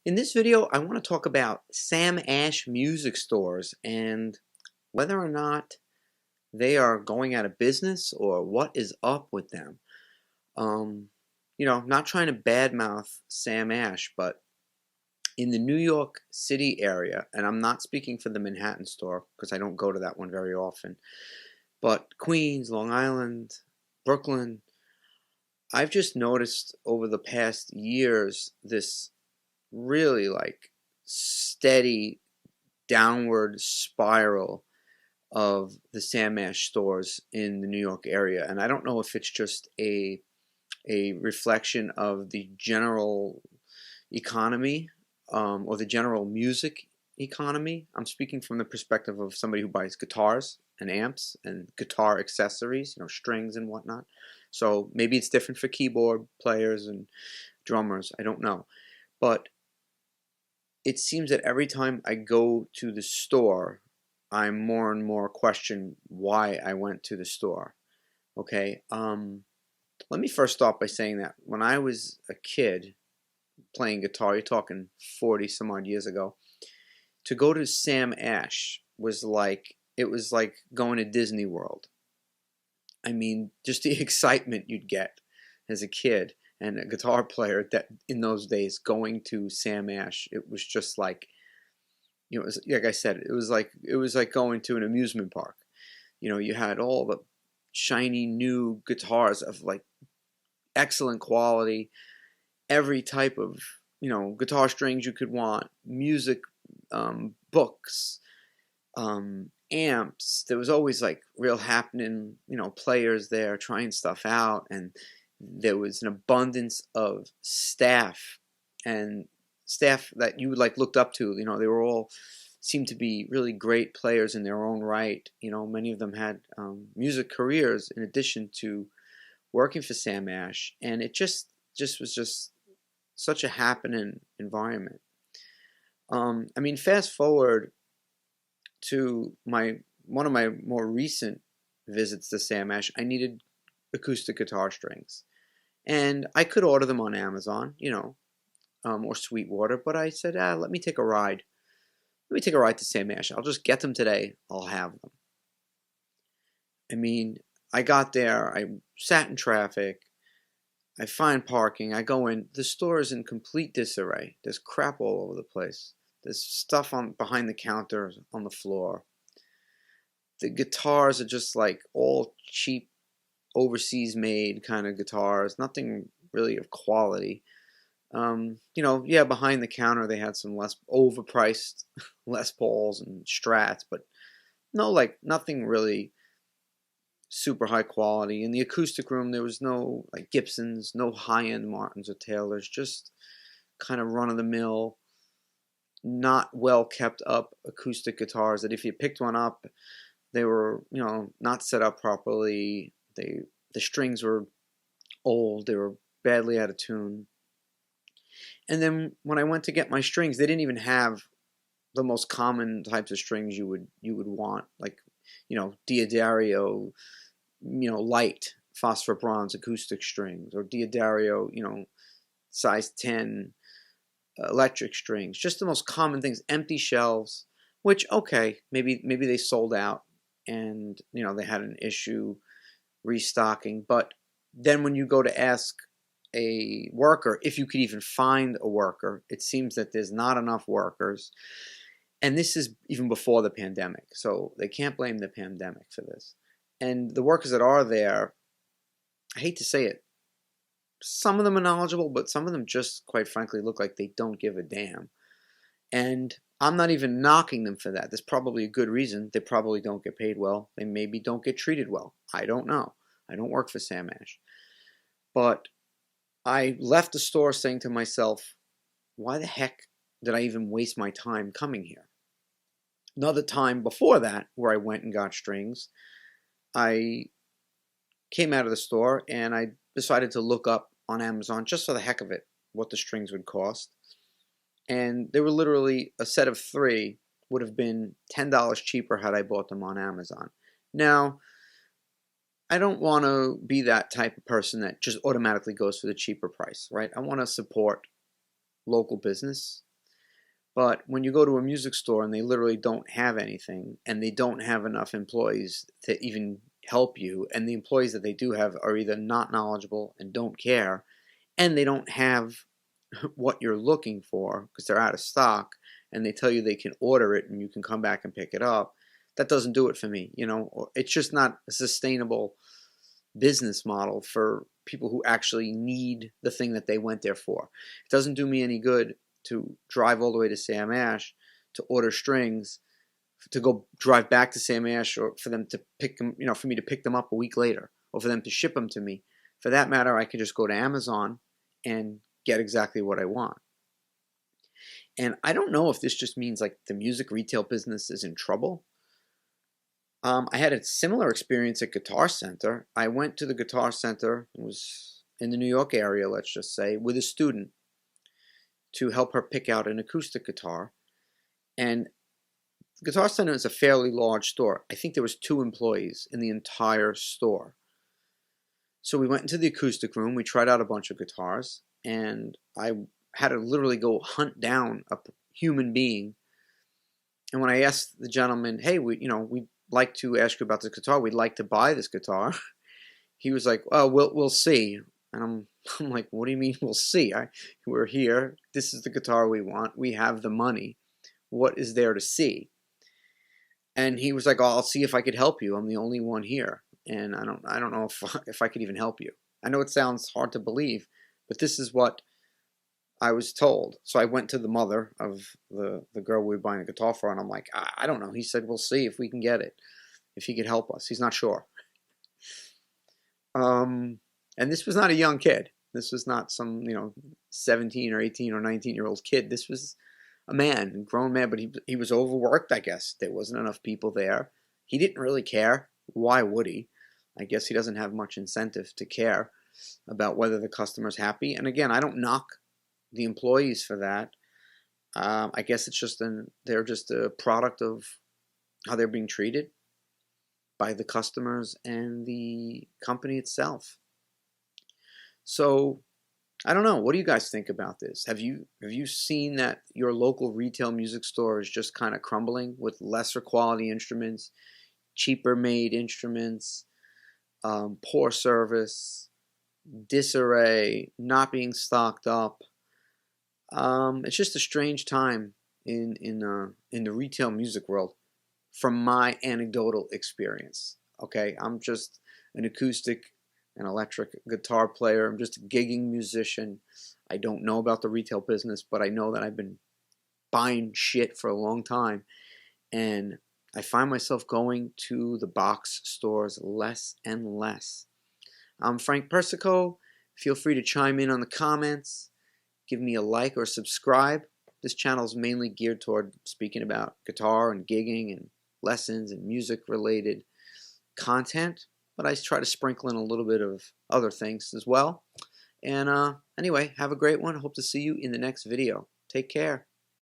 In this video, I want to talk about Sam Ash music stores and whether or not they are going out of business or what is up with them. Um, not trying to badmouth Sam Ash, but in the New York City area, and I'm not speaking for the Manhattan store because I don't go to that one very often, but Queens, Long Island, Brooklyn, I've just noticed over the past years this really like steady downward spiral of the Sam Ash stores in the New York area. And I don't know if it's just a reflection of the general economy or the general music economy. I'm speaking from the perspective of somebody who buys guitars and amps and guitar accessories, strings and whatnot. So maybe it's different for keyboard players and drummers. I don't know. But it seems that every time I go to the store, I'm more and more question why I went to the store. Okay, let me first start by saying that when I was a kid playing guitar, you're talking 40 some odd years ago, to go to Sam Ash it was like going to Disney World. I mean, just the excitement you'd get as a kid and a guitar player that in those days going to Sam Ash, it was just like it was like I said, it was like going to an amusement park. You had all the shiny new guitars of like excellent quality, every type of guitar strings you could want, music, books, amps. There was always like real happening, players there trying stuff out, and there was an abundance of and staff that you like looked up to. They were all seemed to be really great players in their own right. Many of them had music careers in addition to working for Sam Ash, and it just was just such a happening environment. I mean, fast forward to my one of my more recent visits to Sam Ash, I needed acoustic guitar strings, and I could order them on Amazon, or Sweetwater, but I said, let me take a ride. Let me take a ride to Sam Ash. I'll just get them today. I'll have them. I mean, I got there. I sat in traffic. I find parking. I go in. The store is in complete disarray. There's crap all over the place. There's stuff on behind the counter on the floor. The guitars are just like all cheap, overseas made kind of guitars. Nothing really of quality. Yeah, behind the counter they had some less overpriced Les Pauls and Strats, but no, like nothing really super high quality. In the acoustic room, there was no like Gibsons, no high-end Martins or Taylors, just kind of run-of-the-mill, not well kept up acoustic guitars that if you picked one up, they were, not set up properly. The strings were old, they were badly out of tune. And then when I went to get my strings, they didn't even have the most common types of strings you would want, like, Diodario, light phosphor bronze acoustic strings, or Diodario, size 10 electric strings, just the most common things, empty shelves, which okay, maybe they sold out and they had an issue restocking, but then when you go to ask a worker, if you could even find a worker, it seems that there's not enough workers. And this is even before the pandemic, so they can't blame the pandemic for this. And the workers that are there, I hate to say it, some of them are knowledgeable, but some of them just, quite frankly, look like they don't give a damn. And I'm not even knocking them for that. There's probably a good reason. They probably don't get paid well. They maybe don't get treated well. I don't know. I don't work for Sam Ash. But I left the store saying to myself, why the heck did I even waste my time coming here? Another time before that, where I went and got strings, I came out of the store and I decided to look up on Amazon, just for the heck of it, what the strings would cost. And they were literally a set of 3 would have been $10 cheaper had I bought them on Amazon. Now, I don't want to be that type of person that just automatically goes for the cheaper price, right? I want to support local business. But when you go to a music store and they literally don't have anything, and they don't have enough employees to even help you, and the employees that they do have are either not knowledgeable and don't care, and they don't have what you're looking for because they're out of stock, and they tell you they can order it and you can come back and pick it up, that doesn't do it for me. It's just not a sustainable business model for people who actually need the thing that they went there for. It doesn't do me any good to drive all the way to Sam Ash to order strings, to go drive back to Sam Ash, or for them to pick them, for me to pick them up a week later, or for them to ship them to me. For that matter, I could just go to Amazon and get exactly what I want. And I don't know if this just means like the music retail business is in trouble. I had a similar experience at Guitar Center. I went to the Guitar Center, it was in the New York area, let's just say, with a student to help her pick out an acoustic guitar. And Guitar Center is a fairly large store. I think there was 2 employees in the entire store. So we went into the acoustic room, we tried out a bunch of guitars, and I had to literally go hunt down a human being. And when I asked the gentleman, hey, we'd like to ask you about this guitar, we'd like to buy this guitar, he was like, oh, we'll see. And I'm like, what do you mean we'll see? We're here, this is the guitar we want, we have the money, what is there to see? And he was like, oh, I'll see if I could help you, I'm the only one here, and I don't know if I could even help you. I know it sounds hard to believe, but this is what I was told. So I went to the mother of the girl we were buying a guitar for, and I'm like, I don't know. He said, we'll see if we can get it, if he could help us. He's not sure. And this was not a young kid. This was not some 17 or 18 or 19-year-old kid. This was a man, a grown man, but he was overworked, I guess. There wasn't enough people there. He didn't really care. Why would he? I guess he doesn't have much incentive to care about whether the customer's happy. And again, I don't knock the employees for that. I guess it's just they're just a product of how they're being treated by the customers and the company itself. So I don't know. What do you guys think about this? Have you seen that your local retail music store is just kind of crumbling with lesser quality instruments, cheaper made instruments, poor service, disarray, not being stocked up? It's just a strange time in the retail music world, from my anecdotal experience. Okay, I'm just an acoustic and electric guitar player. I'm just a gigging musician. I don't know about the retail business, but I know that I've been buying shit for a long time, and I find myself going to the box stores less and less. I'm Frank Persico. Feel free to chime in on the comments. Give me a like or subscribe. This channel is mainly geared toward speaking about guitar and gigging and lessons and music related content, but I try to sprinkle in a little bit of other things as well. And anyway, have a great one. Hope to see you in the next video. Take care.